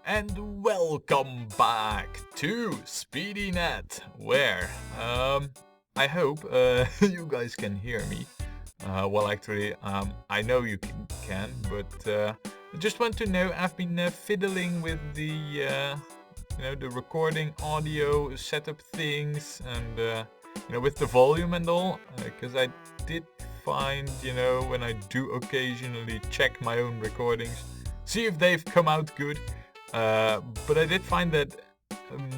and welcome back to SpeedyNet, where I hope you guys can hear me. Well, actually, I know you can, but I just want to know. I've been fiddling with the the recording audio setup things, and with the volume and all, because I did find, when I do occasionally check my own recordings, see if they've come out good. But I did find that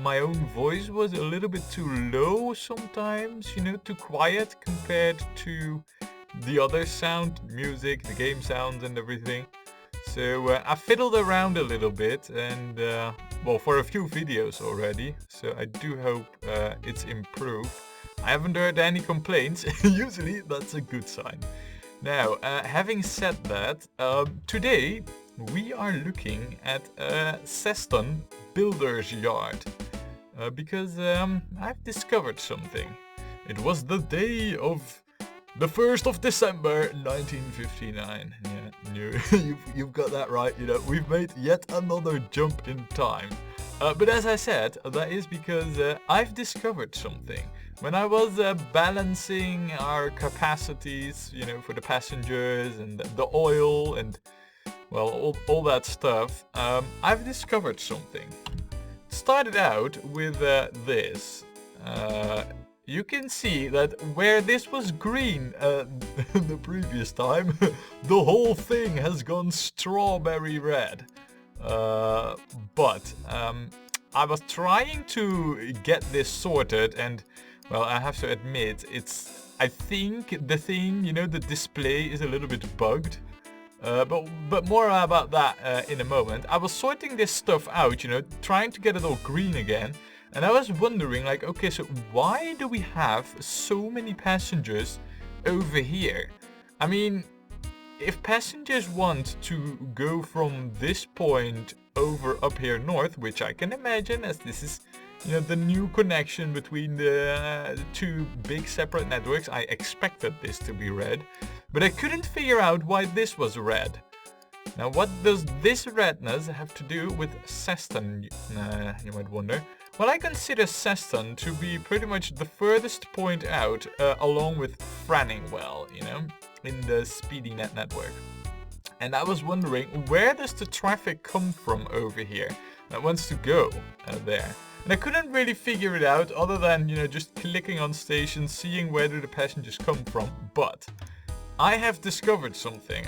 my own voice was a little bit too low sometimes, too quiet compared to the other sound, music, the game sounds and everything. So I fiddled around a little bit and, for a few videos already. So I do hope it's improved. I haven't heard any complaints. Usually that's a good sign. Now, having said that, today we are looking at Seston Builder's Yard because I've discovered something. It was the day of the 1st of December 1959. Yeah, you've got that right. We've made yet another jump in time. But as I said, that is because I've discovered something. When I was balancing our capacities, for the passengers and the oil and, well, all that stuff, I've discovered something. It started out with this. You can see that where this was green the previous time, the whole thing has gone strawberry red. But I was trying to get this sorted, and well, I have to admit, I think the thing, the display is a little bit bugged. But more about that in a moment. I was sorting this stuff out, trying to get it all green again. And I was wondering, like, okay, so why do we have so many passengers over here? I mean, if passengers want to go from this point over up here north, which I can imagine, as this is, the new connection between the two big separate networks, I expected this to be red, but I couldn't figure out why this was red. Now, what does this redness have to do with Seston, you might wonder? Well, I consider Seston to be pretty much the furthest point out, along with Franningwell, in the SpeedyNet network. And I was wondering, where does the traffic come from over here that wants to go there? And I couldn't really figure it out other than, just clicking on stations, seeing where do the passengers come from. But I have discovered something.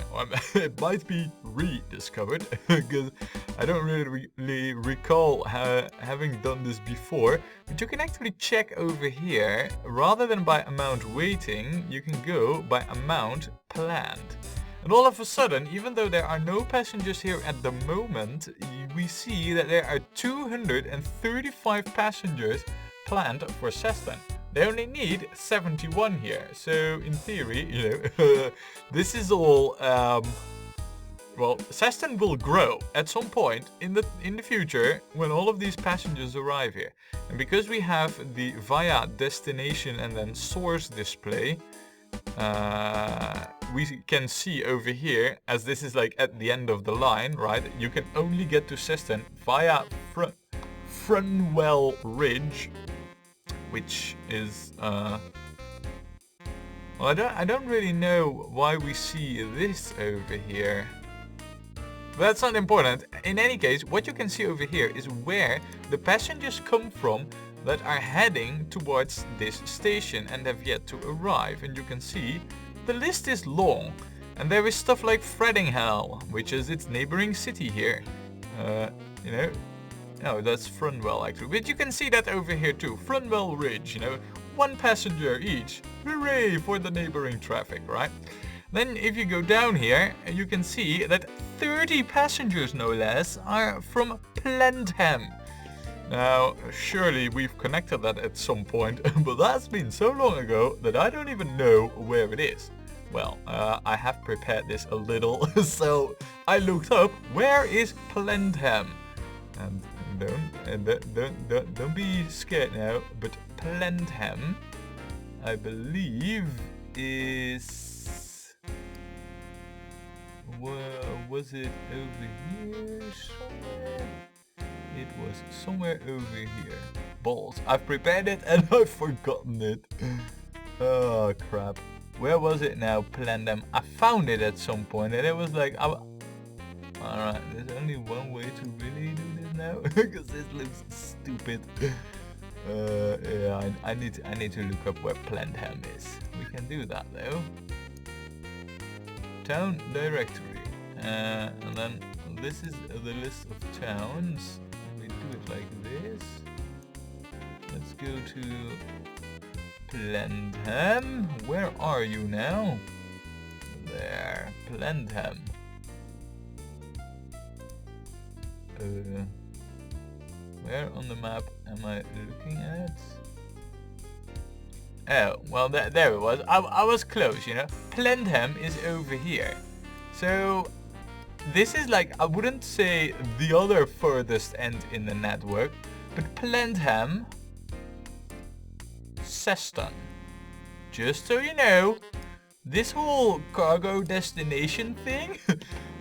It might be rediscovered, because I don't really recall having done this before. But you can actually check over here. Rather than by amount waiting, you can go by amount planned. And all of a sudden, even though there are no passengers here at the moment, we see that there are 235 passengers planned for Seston. They only need 71 here. So in theory, this is all, Seston will grow at some point in the future when all of these passengers arrive here. And because we have the via destination and then source display, we can see over here, as this is like at the end of the line, right? You can only get to Seston via Franningwell Ridge, which is I don't really know why we see this over here. But that's not important. In any case, what you can see over here is where the passengers come from that are heading towards this station and have yet to arrive. And you can see the list is long. And there is stuff like Franningwell, which is its neighboring city here. No, that's Franningwell actually. But you can see that over here too. Franningwell Ridge, one passenger each. Hooray for the neighboring traffic, right? Then if you go down here, you can see that 30 passengers no less are from Plentham. Now, surely we've connected that at some point, but that's been so long ago that I don't even know where it is. Well, I have prepared this a little, so I looked up, where is Plentham? And don't be scared now, but Plentham, I believe, is... Well, was it over here somewhere? was somewhere over here. Balls. I've prepared it and I've forgotten it. Oh crap. Where was it now? Plendem. I found it at some point and it was like... Alright, there's only one way to really do this now. Because this looks stupid. Yeah, I need to look up where Plendem is. We can do that though. Town directory. And then this is the list of towns. We do it like this. Let's go to Plendem. Where are you now? There, Plendem. Where on the map am I looking at? Oh, well there it was. I was close, you know. Plendem is over here. So this is like, I wouldn't say the other furthest end in the network, but Plendem, Seston. Just so you know, this whole cargo destination thing,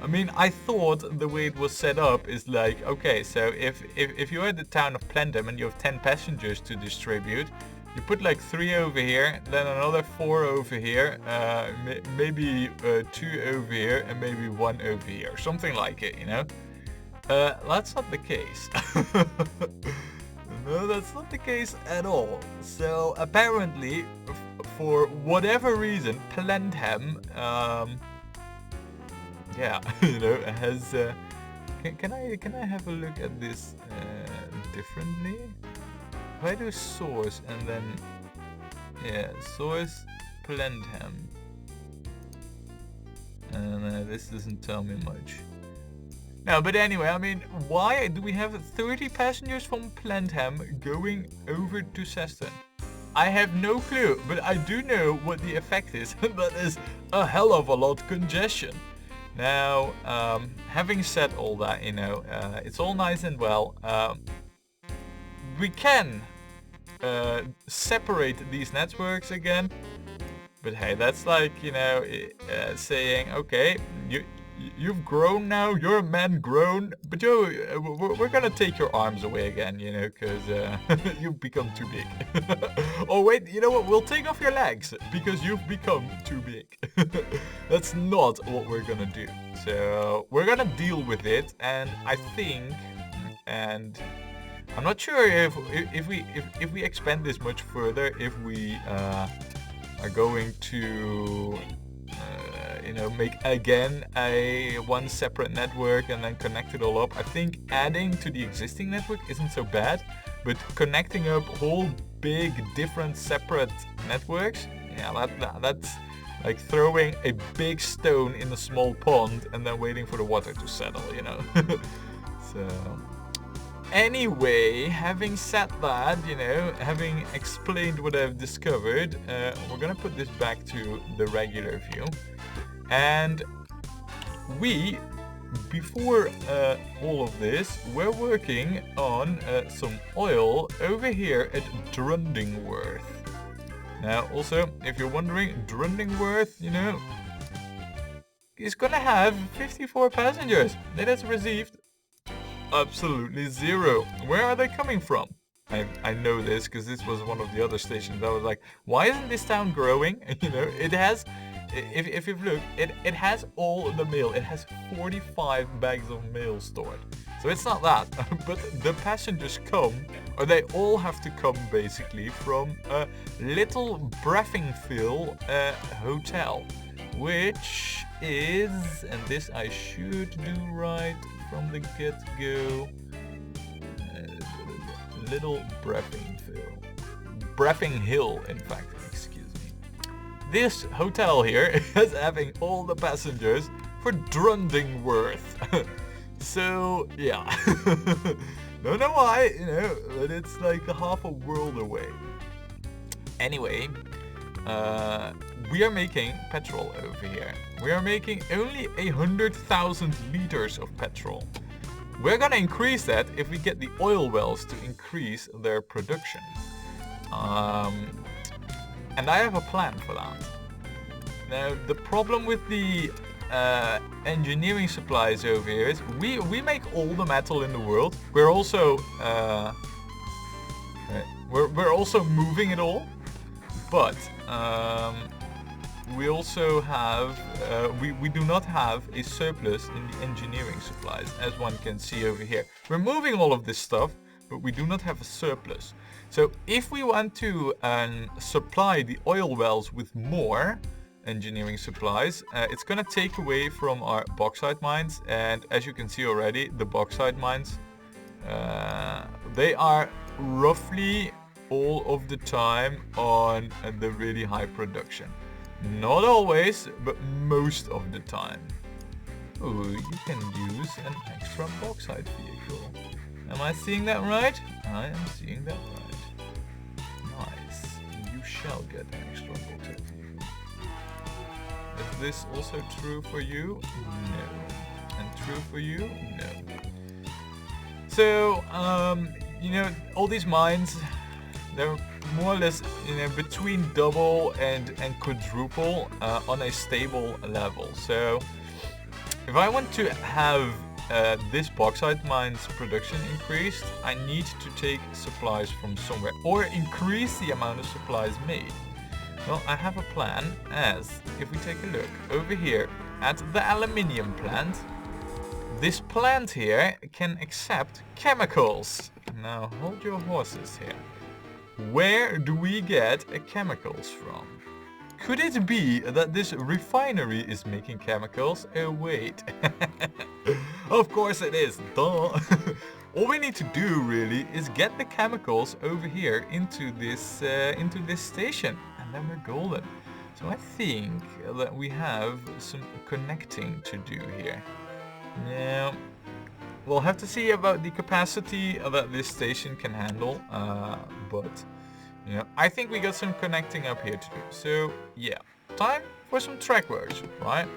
I mean, I thought the way it was set up is like, okay, so if you're at the town of Plendem and you have 10 passengers to distribute, you put like 3 over here, then another 4 over here, maybe 2 over here, and maybe 1 over here, something like it, you know? That's not the case. No, that's not the case at all. So apparently, for whatever reason, Plendem, yeah, you know, has. Can I have a look at this differently? If I do source and then, yeah, source Plendem, and this doesn't tell me much. No, but anyway, I mean, why do we have 30 passengers from Plendem going over to Seston? I have no clue, but I do know what the effect is. That is a hell of a lot congestion. Now, having said all that, you know, it's all nice and well. We can separate these networks again, but hey, that's like, you know, saying, okay, you've grown now, you're a man grown, but we're gonna take your arms away again, you know, because you've become too big. Oh wait, you know what, we'll take off your legs, because you've become too big. That's not what we're gonna do. So, we're gonna deal with it, and I think, and I'm not sure if we expand this much further, if we are going to... you know, make again one separate network and then connect it all up. I think adding to the existing network isn't so bad, but connecting up whole big different separate networks, yeah, that's like throwing a big stone in a small pond and then waiting for the water to settle, you know. So anyway, having said that, you know, having explained what I've discovered, we're gonna put this back to the regular view. And we, before all of this, we're working on some oil over here at Drundingworth. Now, also, if you're wondering, Drundingworth, you know, is gonna have 54 passengers. That has received absolutely 0. Where are they coming from? I know this because this was one of the other stations. I was like, why isn't this town growing? You know, it has... If you've looked, it has all the mail. It has 45 bags of mail stored. So it's not that. But the passengers come, or they all have to come basically from a little Breffingville hotel. Which is, and this I should do right from the get-go, little Breffingville. Breffing Hill, in fact. This hotel here is having all the passengers for Drundingworth. So, yeah. Don't know why, you know, but it's like a half a world away. Anyway, we are making petrol over here. We are making only 100,000 liters of petrol. We're gonna increase that if we get the oil wells to increase their production. And I have a plan for that. Now, the problem with the engineering supplies over here is we make all the metal in the world. We're also we're also moving it all, but we also have we do not have a surplus in the engineering supplies, as one can see over here. We're moving all of this stuff, but we do not have a surplus. So if we want to supply the oil wells with more engineering supplies, it's gonna take away from our bauxite mines, and as you can see already, the bauxite mines, they are roughly all of the time on the really high production. Not always, but most of the time. Oh, you can use an extra bauxite vehicle. Am I seeing that right? I am seeing that right. Nice. You shall get an extra bauxite vehicle. Is this also true for you? No. And true for you? No. So, you know, all these mines, they're more or less, you know, between double and quadruple on a stable level. So if I want to have this bauxite mine's production increased, I need to take supplies from somewhere or increase the amount of supplies made. Well, I have a plan, as if we take a look over here at the aluminium plant, this plant here can accept chemicals. Now hold your horses here. Where do we get chemicals from? Could it be that this refinery is making chemicals? Oh wait. Of course it is, duh. All we need to do really is get the chemicals over here into this station, and then we're golden. So I think that we have some connecting to do here. Now, we'll have to see about the capacity that this station can handle, but you know, I think we got some connecting up here to do. So yeah, time for some track works, right?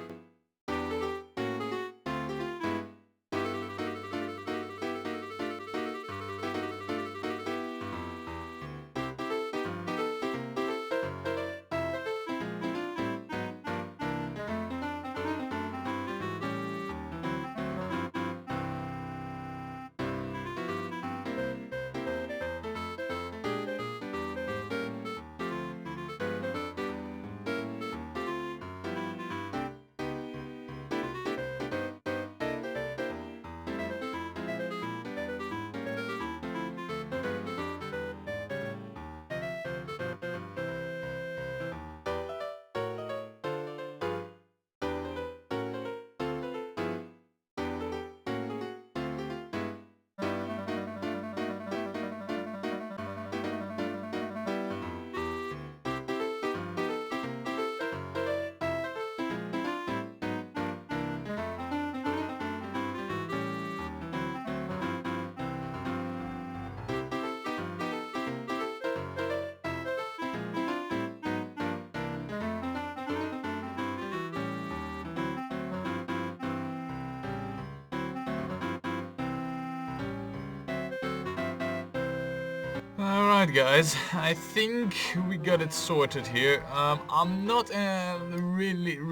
Alright guys, I think we got it sorted here. I'm not really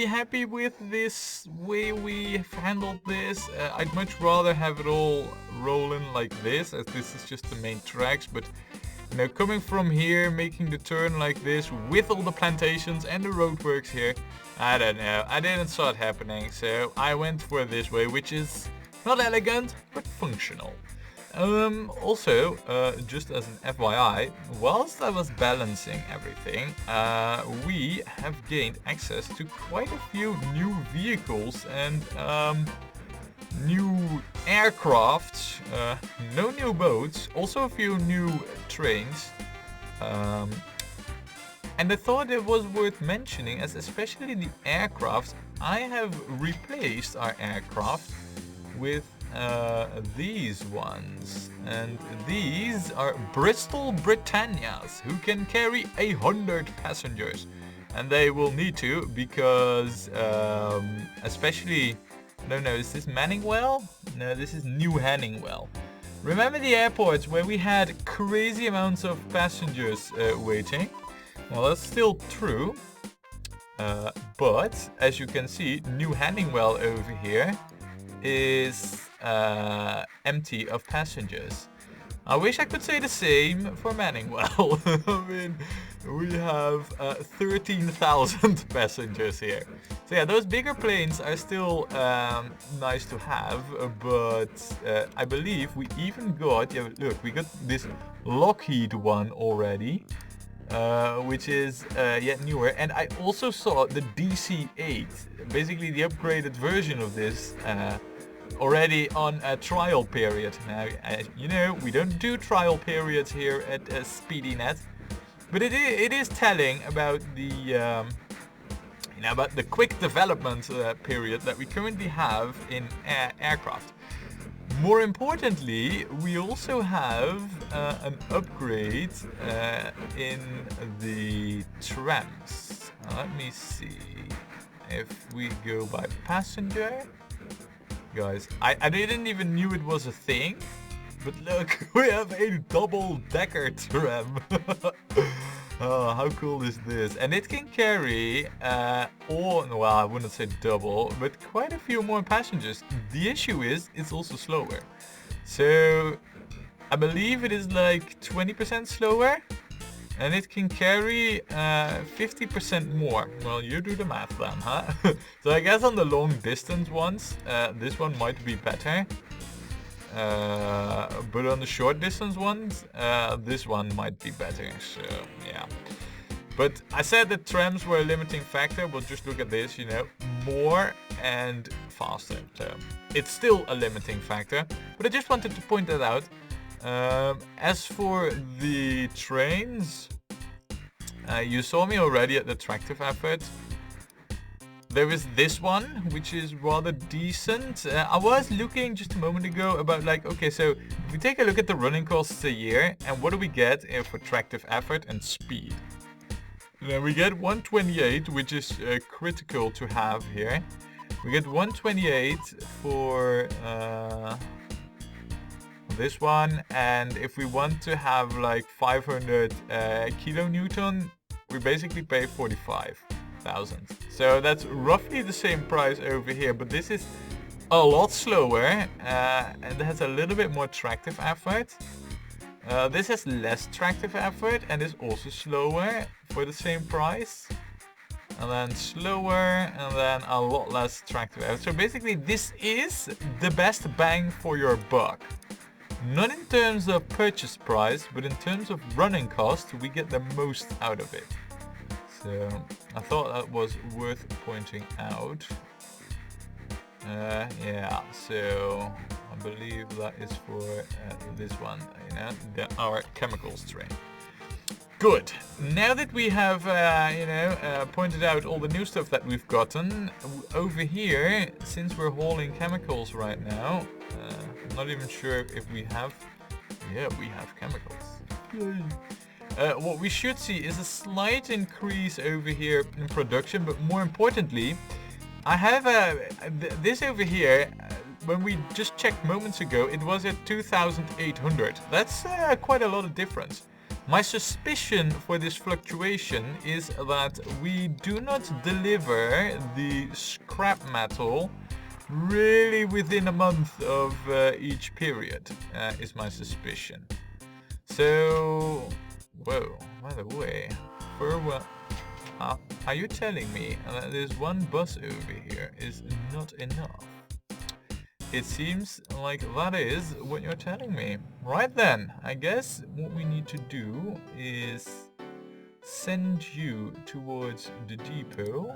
happy with this way we've handled this. I'd much rather have it all rolling like this, as this is just the main tracks, but you know, coming from here, making the turn like this with all the plantations and the roadworks here, I don't know, I didn't saw it happening, so I went for this way, which is not elegant, but functional. Also, just as an FYI, whilst I was balancing everything, we have gained access to quite a few new vehicles and new aircrafts, no new boats, also a few new trains. And I thought it was worth mentioning, as especially the aircraft, I have replaced our aircraft with these ones, and these are Bristol Britannias, who can carry 100 passengers, and they will need to, because especially, no, is this Manningwell? No, this is New Hanningwell. Remember the airports where we had crazy amounts of passengers waiting? Well, that's still true. But as you can see, New Hanningwell over here is empty of passengers. I wish I could say the same for Manningwell. I mean, we have 13,000 passengers here. So yeah, those bigger planes are still nice to have, but I believe we even got, yeah, look, we got this Lockheed one already, which is yet newer. And I also saw the DC-8, basically the upgraded version of this, already on a trial period. Now, you know, we don't do trial periods here at SpeedyNet, but it is telling about the about the quick development period that we currently have in aircraft. More importantly, we also have an upgrade in the trams. Let me see if we go by passenger. Guys, I didn't even knew it was a thing, but look, we have a double-decker tram. Oh, how cool is this? And it can carry, well, I wouldn't say double, but quite a few more passengers. The issue is, it's also slower. So, I believe it is like 20% slower, and it can carry 50% more. Well, you do the math then, huh? So I guess on the long distance ones, this one might be better. But on the short distance ones, this one might be better. So, yeah. But I said that trams were a limiting factor. Well, just look at this, you know, more and faster. So it's still a limiting factor. But I just wanted to point that out. As for the trains, you saw me already at the tractive effort. There is this one, which is rather decent. I was looking just a moment ago about like, okay, so if we take a look at the running costs a year, and what do we get for tractive effort and speed? Then we get 128, which is critical to have here. We get 128 for this one, and if we want to have like 500 kilonewton, we basically pay 45,000. So that's roughly the same price over here, but this is a lot slower and has a little bit more tractive effort. This has less tractive effort and is also slower for the same price. And then slower, and then a lot less tractive effort. So basically this is the best bang for your buck. Not in terms of purchase price, but in terms of running cost, we get the most out of it. So I thought that was worth pointing out. Yeah, so I believe that is for this one, you know, our chemicals train. Good. Now that we have, pointed out all the new stuff that we've gotten, over here, since we're hauling chemicals right now, I'm not even sure if we have... Yeah, we have chemicals. Yay. What we should see is a slight increase over here in production, but more importantly, I have this over here. When we just checked moments ago, it was at 2,800. That's quite a lot of difference. My suspicion for this fluctuation is that we do not deliver the scrap metal really within a month of each period, is my suspicion. So, whoa, by the way, are you telling me that this one bus over here is not enough? It seems like that is what you're telling me. Right then, I guess what we need to do is send you towards the depot.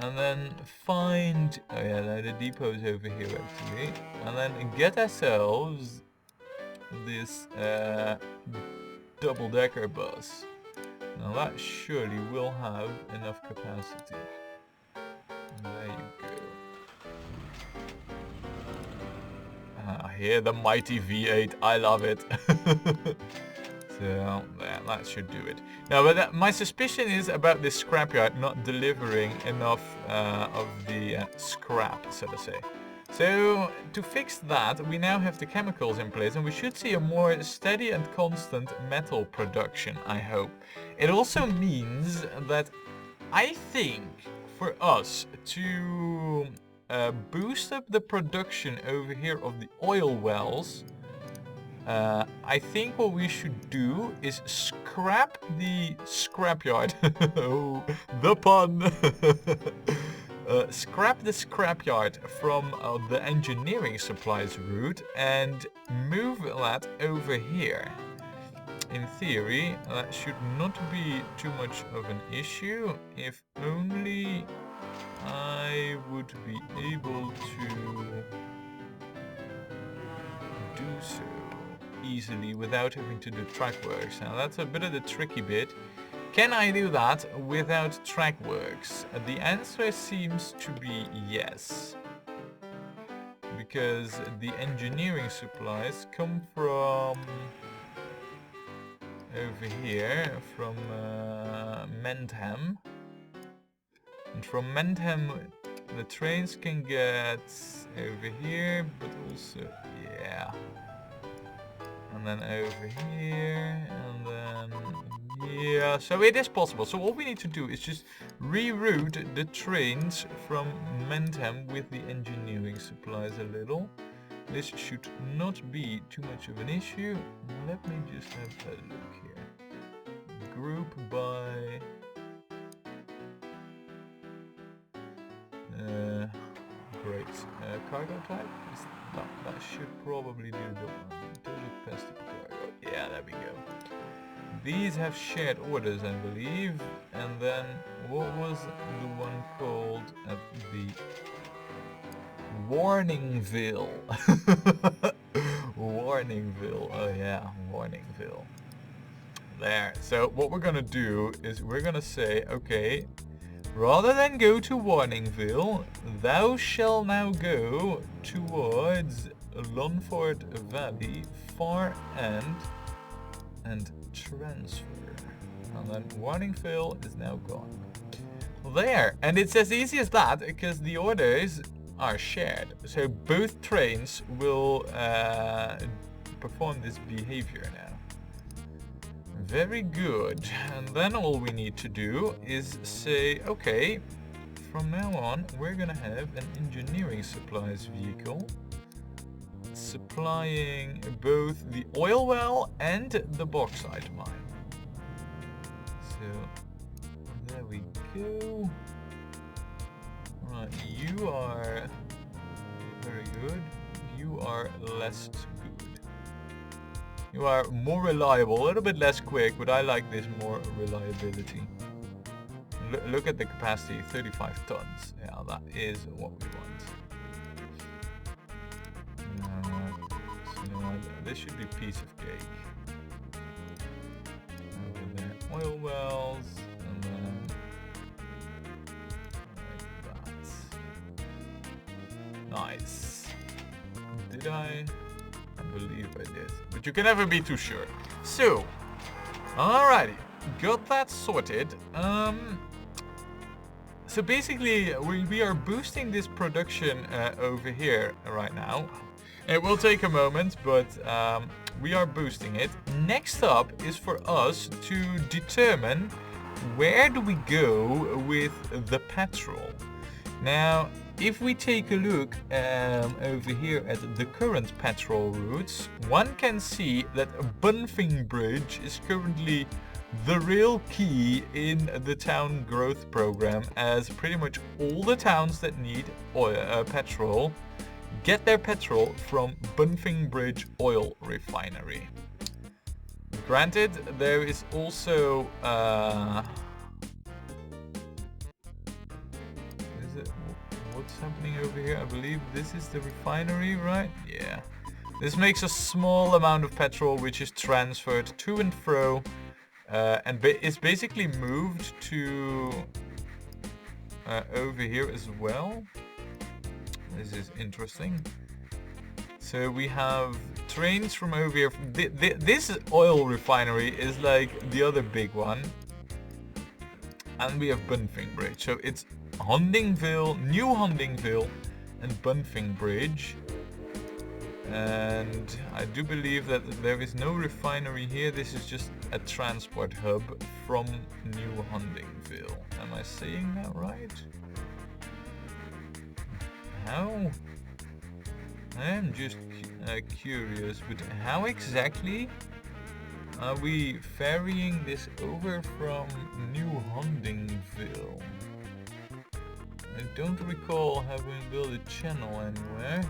And then find... Oh yeah, the depot is over here actually. And then get ourselves this double-decker bus. Now that surely will have enough capacity. There you go. Here, the mighty V8, I love it. So, yeah, that should do it. Now, but my suspicion is about this scrapyard not delivering enough of the scrap, so to say. So, to fix that, we now have the chemicals in place, and we should see a more steady and constant metal production, I hope. It also means that I think for us to boost up the production over here of the oil wells, I think what we should do is scrap the scrapyard. Oh, the pun. Scrap the scrapyard from the engineering supplies route and move that over here. In theory, that should not be too much of an issue, if only I would be able to do so easily without having to do track works. Now that's a bit of the tricky bit. Can I do that without track works? The answer seems to be yes. Because the engineering supplies come from over here, from Mentham. And from Mentham the trains can get over here, but also, yeah. And then over here, and then, yeah, so it is possible. So all we need to do is just reroute the trains from Mentham with the engineering supplies a little. This should not be too much of an issue. Let me just have a look here. Group by... great. Cargo type? That should probably do the one. Cargo. Yeah, there we go. These have shared orders, I believe. And then, what was the one called at the... Warningville. Warningville. Oh yeah, Warningville. There. So what we're gonna do is we're gonna say, okay, rather than go to Warningville, thou shall now go towards Longford Valley, far end, and transfer. And then Warningville is now gone. There. And it's as easy as that, because the orders are shared. So both trains will perform this behavior now. Very good. And then all we need to do is say, okay, from now on we're gonna have an engineering supplies vehicle supplying both the oil well and the bauxite mine. So there we go. Right, you are very good. You are less good. You are more reliable, a little bit less quick, but I like this more reliability. Look at the capacity, 35 tons. Yeah, that is what we want. So this should be a piece of cake. Over there, oil wells, and then like that. Nice. Did I? I believe I did. But you can never be too sure. So, alrighty. Got that sorted. So basically, we are boosting this production over here right now. It will take a moment, but we are boosting it. Next up is for us to determine where do we go with the petrol. Now, if we take a look over here at the current petrol routes, one can see that Bunfing Bridge is currently the real key in the town growth program, as pretty much all the towns that need oil, petrol get their petrol from Bunfing Bridge Oil Refinery. Granted, there is also what's happening over here? I believe this is the refinery, right? Yeah. This makes a small amount of petrol which is transferred to and fro and it's basically moved to over here as well. This is interesting. So we have trains from over here. This oil refinery is like the other big one. And we have Bunfing Bridge. So it's Huntingville, New Huntingville and Bunfing Bridge. And I do believe that there is no refinery here. This is just a transport hub from New Huntingville. Am I saying that right? How? I am just curious, but how exactly are we ferrying this over from New Huntingville? I don't recall having built a channel anywhere.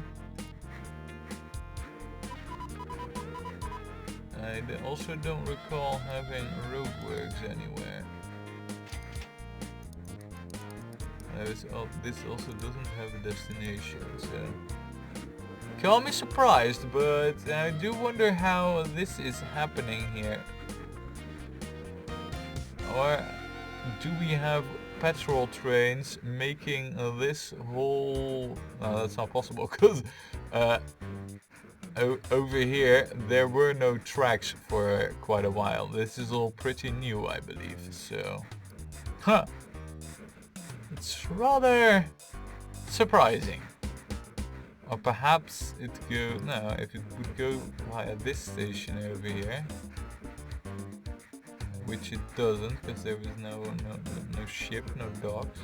I also don't recall having roadworks anywhere. This also doesn't have a destination, so call me surprised, but I do wonder how this is happening here. Or do we have petrol trains making this whole... No, that's not possible, because over here there were no tracks for quite a while. This is all pretty new, I believe, so... Huh! It's rather surprising. Or perhaps it go... No, if it would go via this station over here, which it doesn't, because there is no ship, no docks.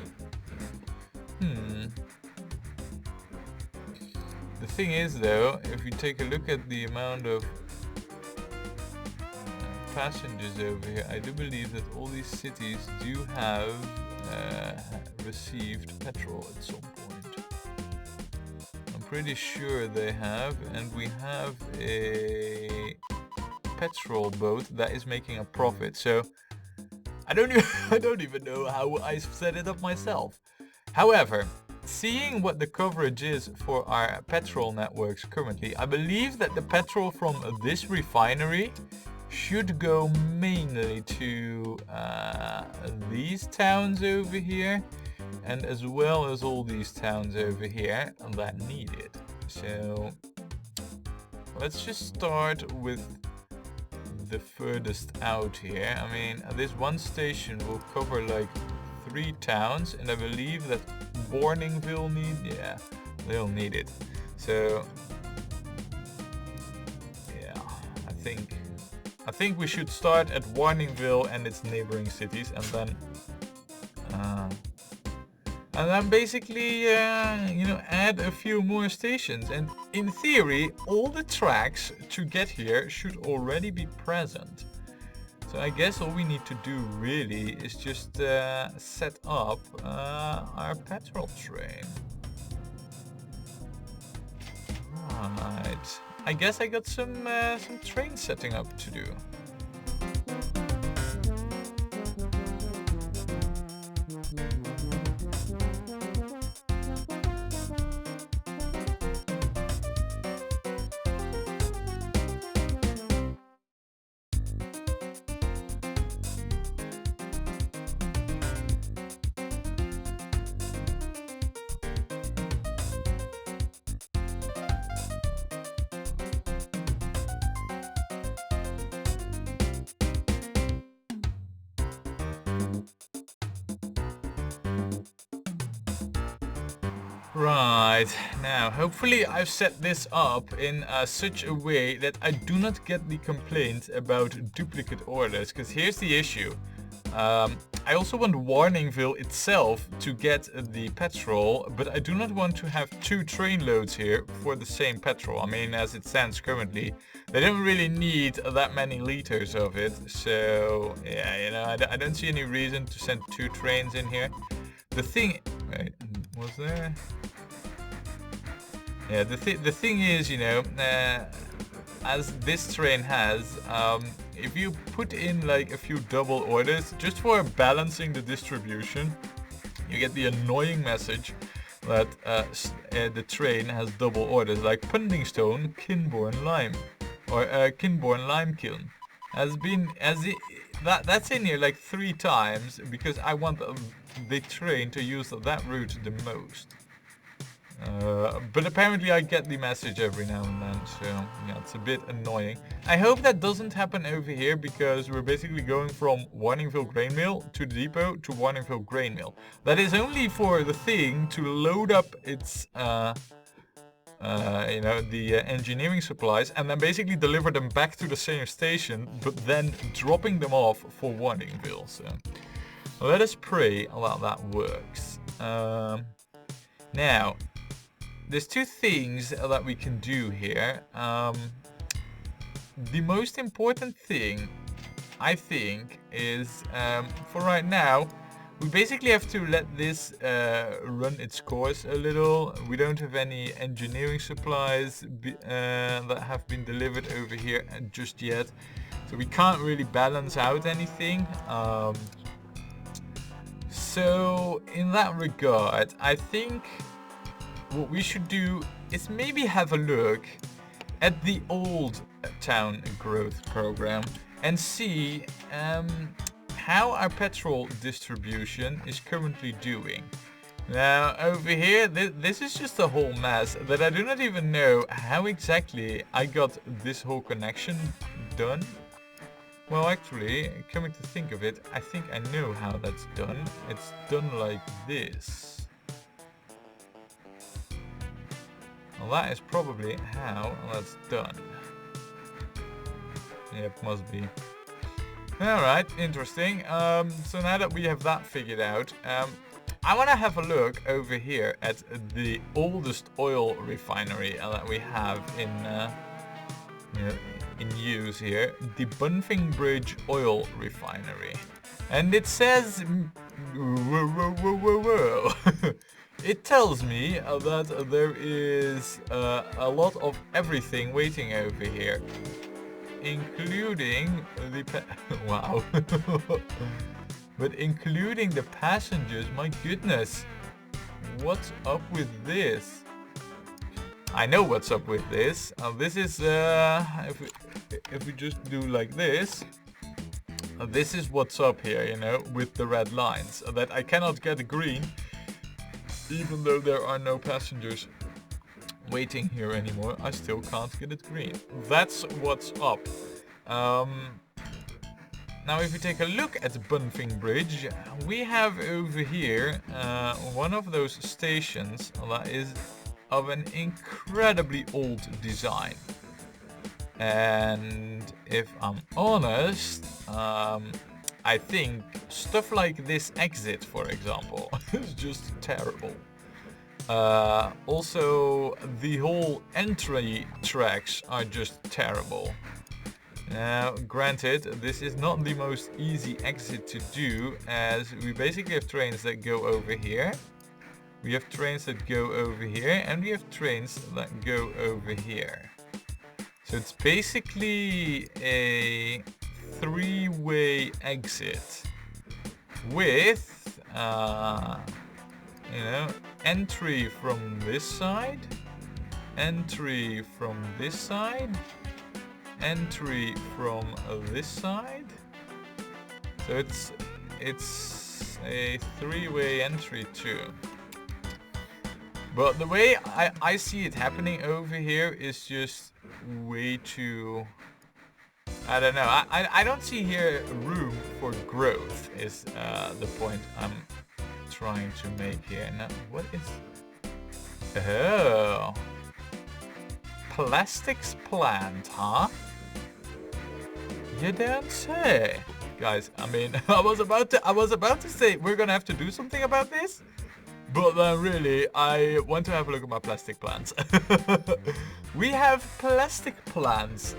The thing is, though, if you take a look at the amount of passengers over here, I do believe that all these cities do have received petrol at some point. I'm pretty sure they have, and we have a petrol boat that is making a profit. So I don't even know how I set it up myself. However, seeing what the coverage is for our petrol networks currently, I believe that the petrol from this refinery should go mainly to these towns over here, and as well as all these towns over here that need it. So let's just start with the furthest out here. I mean, this one station will cover like 3 towns, and I believe that Warningville they'll need it. So yeah, I think we should start at Warningville and its neighboring cities, and then basically add a few more stations. And in theory, all the tracks to get here should already be present. So I guess all we need to do really is just set up our petrol train. Right. I guess I got some train setting up to do. Right, now hopefully I've set this up in such a way that I do not get the complaint about duplicate orders, because here's the issue. I also want Warningville itself to get the petrol, but I do not want to have 2 train loads here for the same petrol. I mean, as it stands currently, they don't really need that many liters of it, so yeah, I don't see any reason to send 2 trains in here. The thing... Wait, was there... Yeah, the thing is, as this train has, if you put in like a few double orders, just for balancing the distribution, you get the annoying message that the train has double orders, like Pundingstone, Kinborn Lime, or Kinborn Lime Kiln. That's in here like 3 times, because I want the train to use that route the most. But apparently I get the message every now and then, so yeah, it's a bit annoying. I hope that doesn't happen over here, because we're basically going from Warningville Grain Mill to the depot to Warningville Grain Mill. That is only for the thing to load up its you know, the engineering supplies, and then basically deliver them back to the same station, but then dropping them off for Warningville. So let us pray that works. Now, there's two things that we can do here. The most important thing, I think, is for right now, we basically have to let this run its course a little. We don't have any engineering supplies that have been delivered over here just yet. So we can't really balance out anything. So in that regard, I think what we should do is maybe have a look at the old town growth program and see how our petrol distribution is currently doing. Now over here, this is just a whole mess that I do not even know how exactly I got this whole connection done. Well, actually, coming to think of it, I think I know how that's done. It's done like this. Well, that is probably how that's done. Yep, must be. Alright, interesting. So now that we have that figured out, I want to have a look over here at the oldest oil refinery that we have in use here, the Bunfing Bridge Oil Refinery. And it says, it tells me that there is a lot of everything waiting over here, including the wow. But including the passengers. My goodness, what's up with this? I know what's up with this. This is if we just do like this, this is what's up here, you know, with the red lines that I cannot get green, even though there are no passengers waiting here anymore. I still can't get it green. That's what's up. Now if we take a look at Bunfing Bridge, we have over here one of those stations that is of an incredibly old design. And if I'm honest, I think stuff like this exit, for example, is just terrible. Also, the whole entry tracks are just terrible. Now, granted, this is not the most easy exit to do, as we basically have trains that go over here. We have trains that go over here, and we have trains that go over here. So it's basically a three-way exit with, you know, entry from this side, entry from this side, entry from this side. So it's a three-way entry too. But the way I see it happening over here is just way too, I don't know. I don't see here room for growth is the point I'm trying to make here. Now, what is... Oh. Plastics plant, huh? You don't say. Guys, I mean, I was about to say we're gonna have to do something about this. But then really, I want to have a look at my plastic plants. We have plastic plants.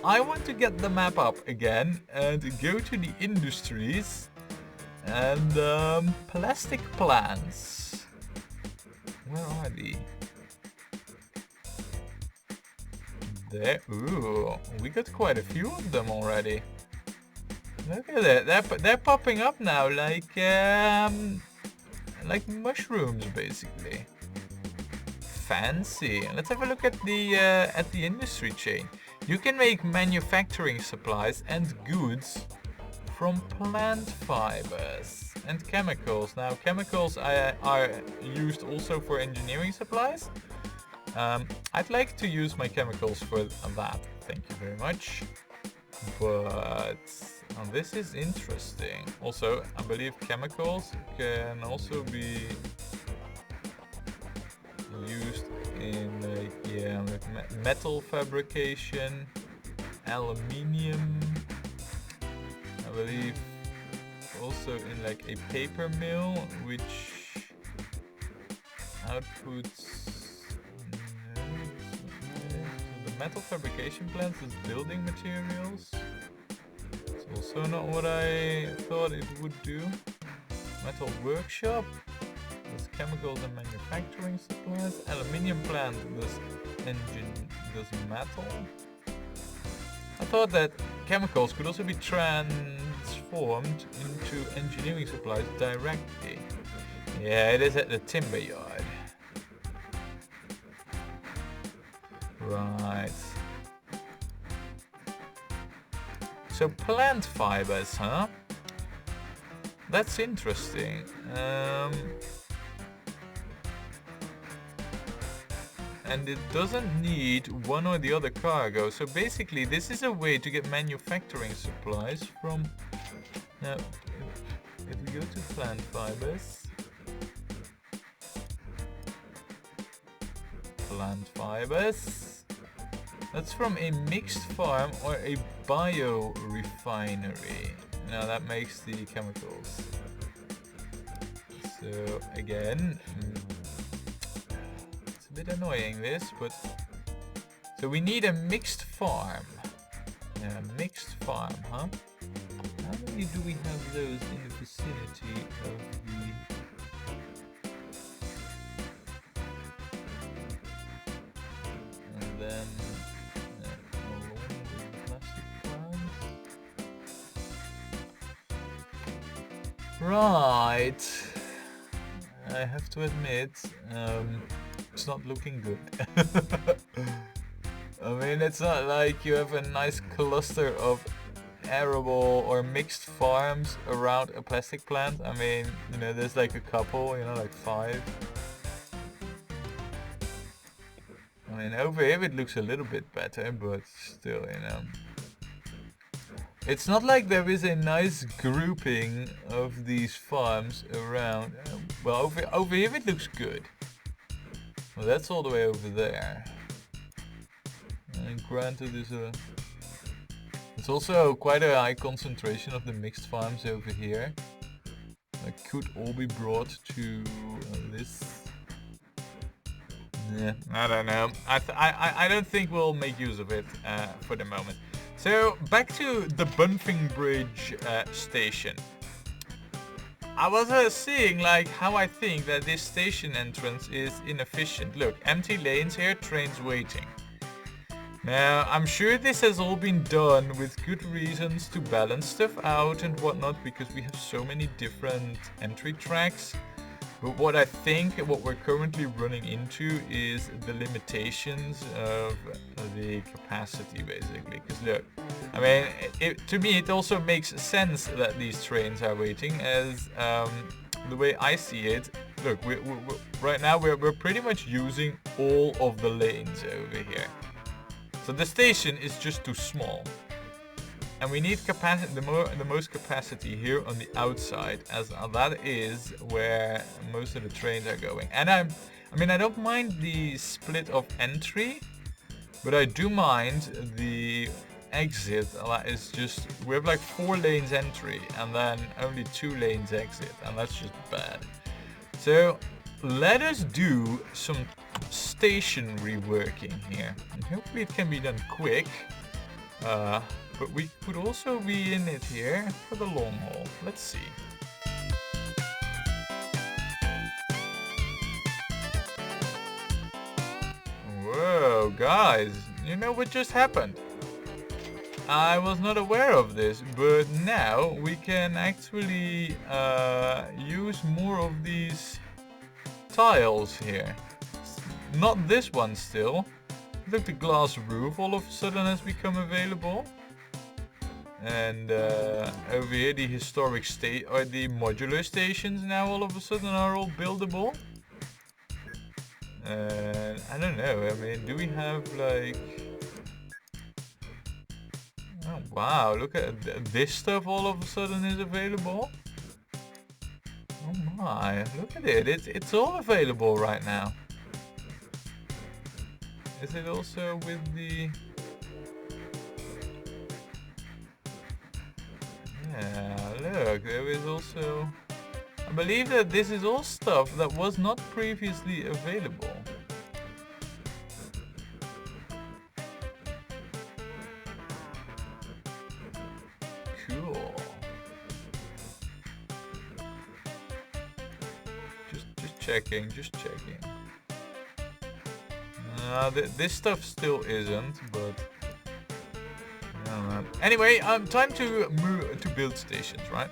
I want to get the map up again and go to the industries and plastic plants. Where are they? There. Ooh, we got quite a few of them already. Look at it. They're popping up now like mushrooms, basically. Fancy. Let's have a look at the industry chain. You can make manufacturing supplies and goods from plant fibers and chemicals. Now, chemicals are used also for engineering supplies. I'd like to use my chemicals for that. Thank you very much. But this is interesting. Also, I believe chemicals can also be used in like metal fabrication, aluminium, I believe also in like a paper mill, which outputs the metal fabrication plants is building materials. It's also not what I thought it would do. Metal workshop does chemicals and manufacturing supplies. Aluminium plant does metal. I thought that chemicals could also be transformed into engineering supplies directly. Yeah, it is at the timber yard. Right. So plant fibers, huh? That's interesting. And it doesn't need one or the other cargo. So basically this is a way to get manufacturing supplies from... Now, if we go to plant fibers... Plant fibers... That's from a mixed farm or a biorefinery. Now that makes the chemicals. So again... bit annoying this, but so we need a mixed farm. Yeah, mixed farm, huh? How many do we have those in the vicinity of the... And then along with the plastic plants. Right. I have to admit, it's not looking good. I mean, it's not like you have a nice cluster of arable or mixed farms around a plastic plant. I mean, you know, there's like a couple, you know, like 5. I mean, over here it looks a little bit better, but still, you know. It's not like there is a nice grouping of these farms around. Well, over here it looks good. Well, that's all the way over there. And granted, it's also quite a high concentration of the mixed farms over here. That could all be brought to this. Yeah, I don't know. I don't think we'll make use of it for the moment. So back to the Bunfing Bridge station. I was seeing like how I think that this station entrance is inefficient. Look, empty lanes here, trains waiting. Now, I'm sure this has all been done with good reasons to balance stuff out and whatnot, because we have so many different entry tracks. But what I think, what we're currently running into is the limitations of the capacity, basically. Because look, I mean, to me it also makes sense that these trains are waiting, as the way I see it, look, right now we're pretty much using all of the lanes over here. So the station is just too small. And we need capacity, the most capacity here on the outside, as that is where most of the trains are going. And I mean, I don't mind the split of entry, but I do mind the exit. That is just, we have like 4 lanes entry and then only 2 lanes exit, and that's just bad. So let us do some station reworking here, and hopefully it can be done quick. But we could also be in it here for the long haul. Let's see. Whoa, guys, you know what just happened? I was not aware of this, but now we can actually use more of these tiles here. Not this one still. Look, the glass roof all of a sudden has become available. And over here the historic state, or the modular stations now all of a sudden are all buildable. And I don't know, I mean, do we have like... Oh wow, look at this stuff all of a sudden is available. Oh my, look at it, it's all available right now. Is it also with the... Yeah, look, there is also... I believe that this is all stuff that was not previously available. Cool. Just checking, just checking. This stuff still isn't, but... Anyway, time to move to build stations, right?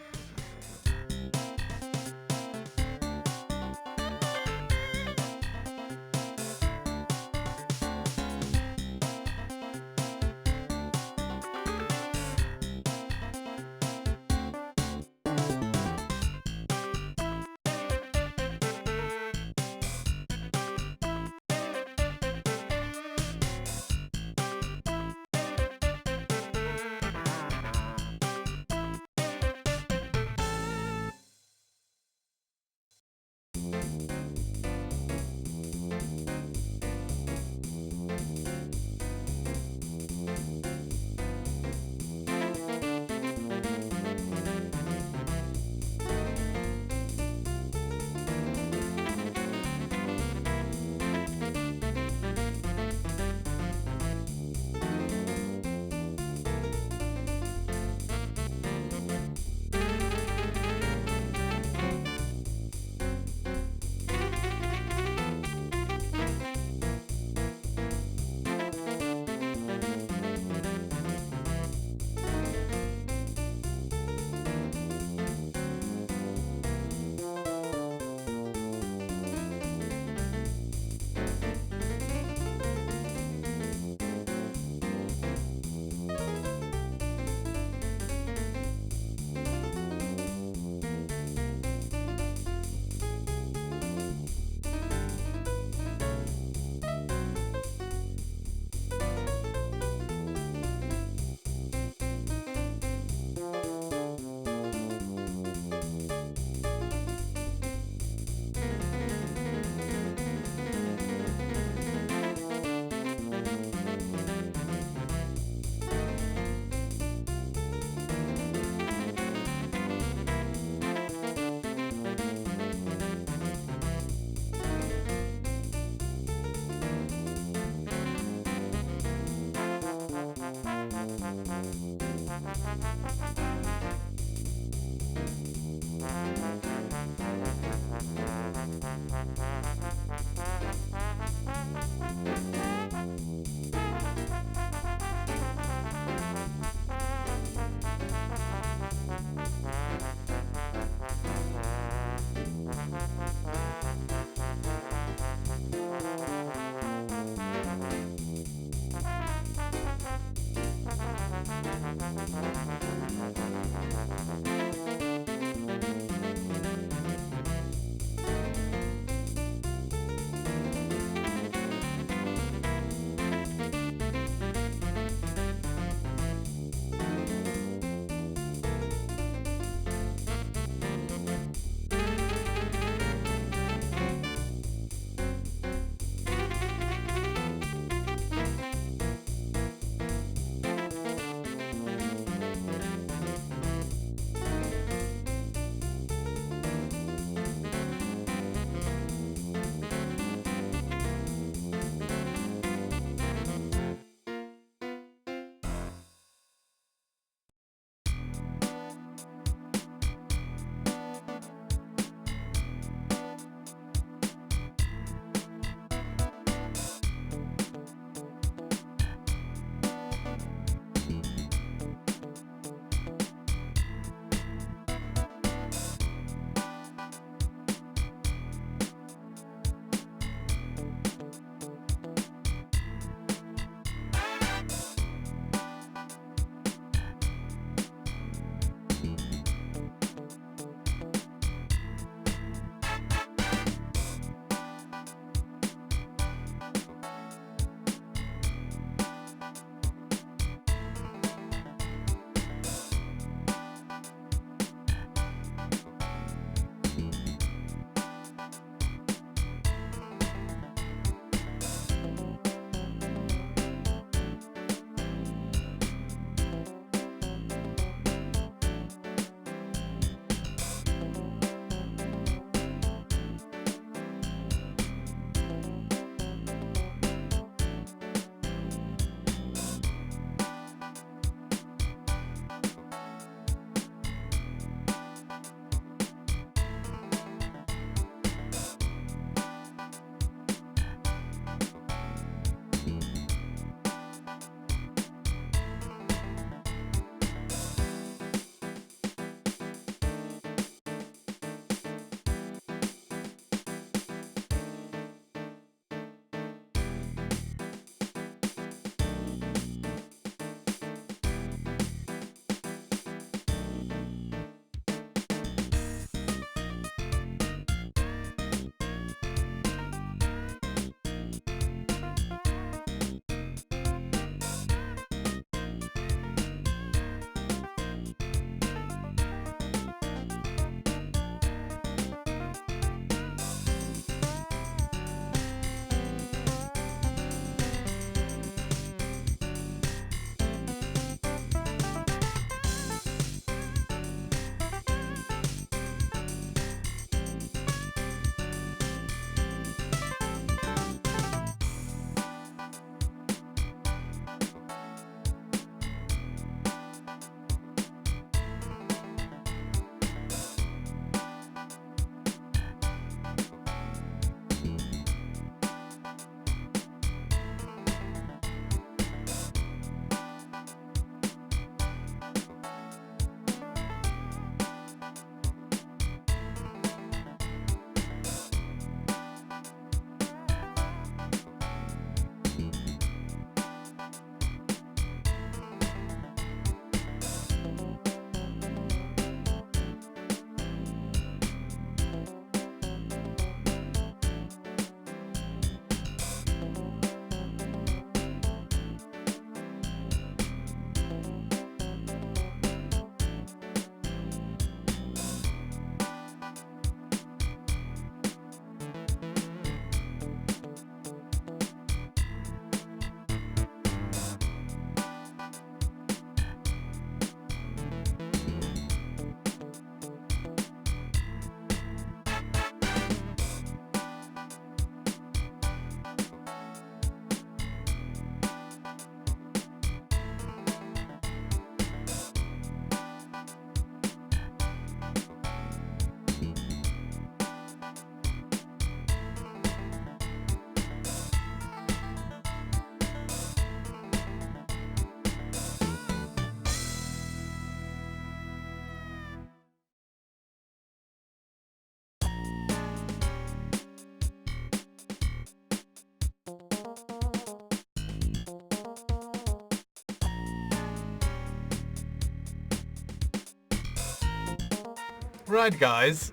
Right, guys.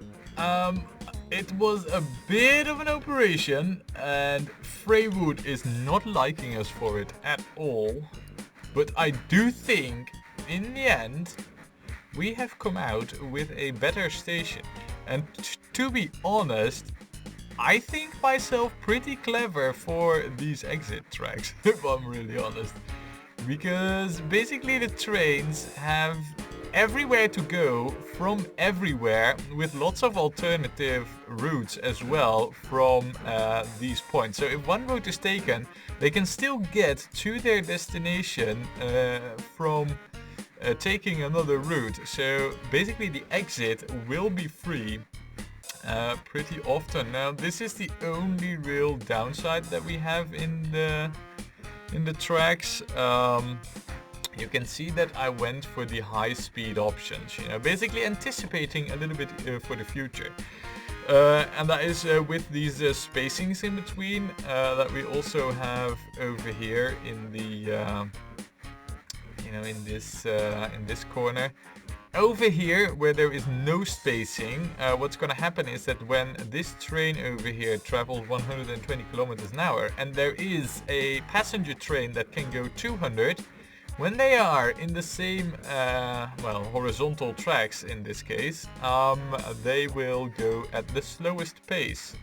It was a bit of an operation, and Freywood is not liking us for it at all. But I do think, in the end, we have come out with a better station. And to be honest, I think myself pretty clever for these exit tracks, if I'm really honest. Because basically the trains have everywhere to go from everywhere, with lots of alternative routes as well from these points. So if one route is taken, they can still get to their destination from taking another route. So basically the exit will be free pretty often. Now this is the only real downside that we have in the tracks. You can see that I went for the high speed options, you know, basically anticipating a little bit for the future. And that is with these spacings in between that we also have over here in the in this corner. Over here, where there is no spacing, what's going to happen is that when this train over here travels 120 kilometers an hour, and there is a passenger train that can go 200, when they are in the same, horizontal tracks in this case, they will go at the slowest pace.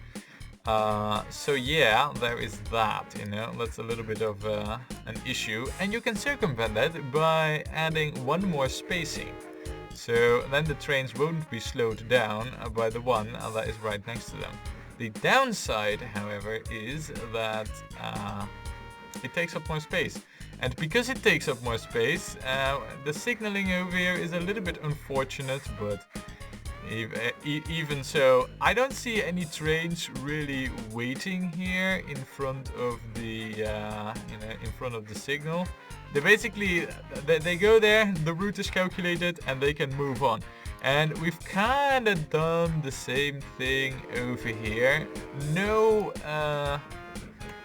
So yeah, there is that, you know, that's a little bit of an issue. And you can circumvent that by adding one more spacing. So then the trains won't be slowed down by the one that is right next to them. The downside, however, is that it takes up more space. And because it takes up more space, the signaling over here is a little bit unfortunate, but even so, I don't see any trains really waiting here in front of the, in front of the signal. They basically, they go there, the route is calculated, and they can move on. And we've kind of done the same thing over here. No,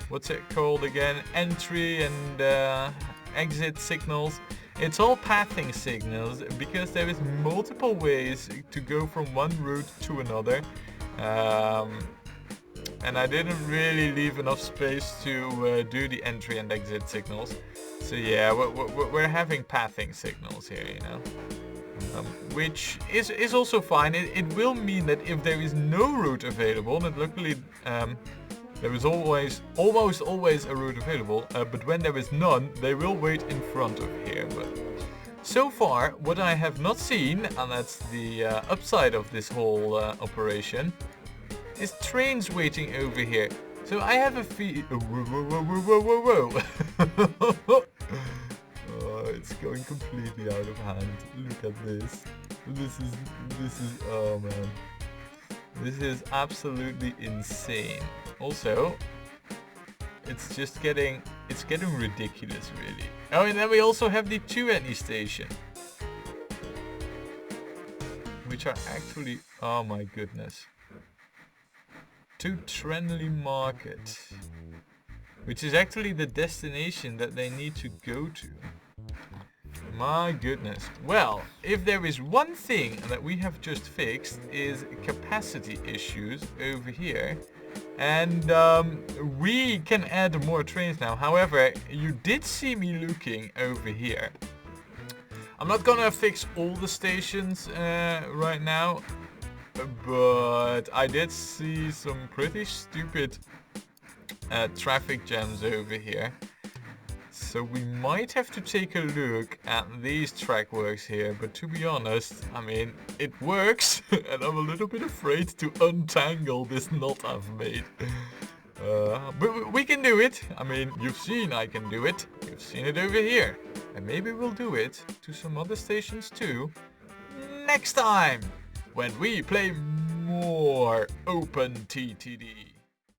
what's it called again? Entry and exit signals. It's all pathing signals because there is multiple ways to go from one route to another. And I didn't really leave enough space to do the entry and exit signals. So yeah, we're having pathing signals here, you know. Which is also fine. It will mean that if there is no route available, and luckily there is almost always a route available, but when there is none, they will wait in front of here. But so far, what I have not seen, and that's the upside of this whole operation, is trains waiting over here. So I have a whoa. Oh, it's going completely out of hand. Look at this. This is oh man. This is absolutely insane. Also, it's getting ridiculous, really. Oh, and then we also have the 2 station, which are actually, oh my goodness, to Trenley Market, which is actually the destination that they need to go to. My goodness. Well, if there is one thing that we have just fixed is capacity issues over here. And we can add more trains now. However, you did see me looking over here. I'm not gonna fix all the stations right now, but I did see some pretty stupid traffic jams over here. So we might have to take a look at these track works here, but to be honest, I mean, it works, and I'm a little bit afraid to untangle this knot I've made. But we can do it. I mean, you've seen I can do it. You've seen it over here. And maybe we'll do it to some other stations too next time, when we play more OpenTTD.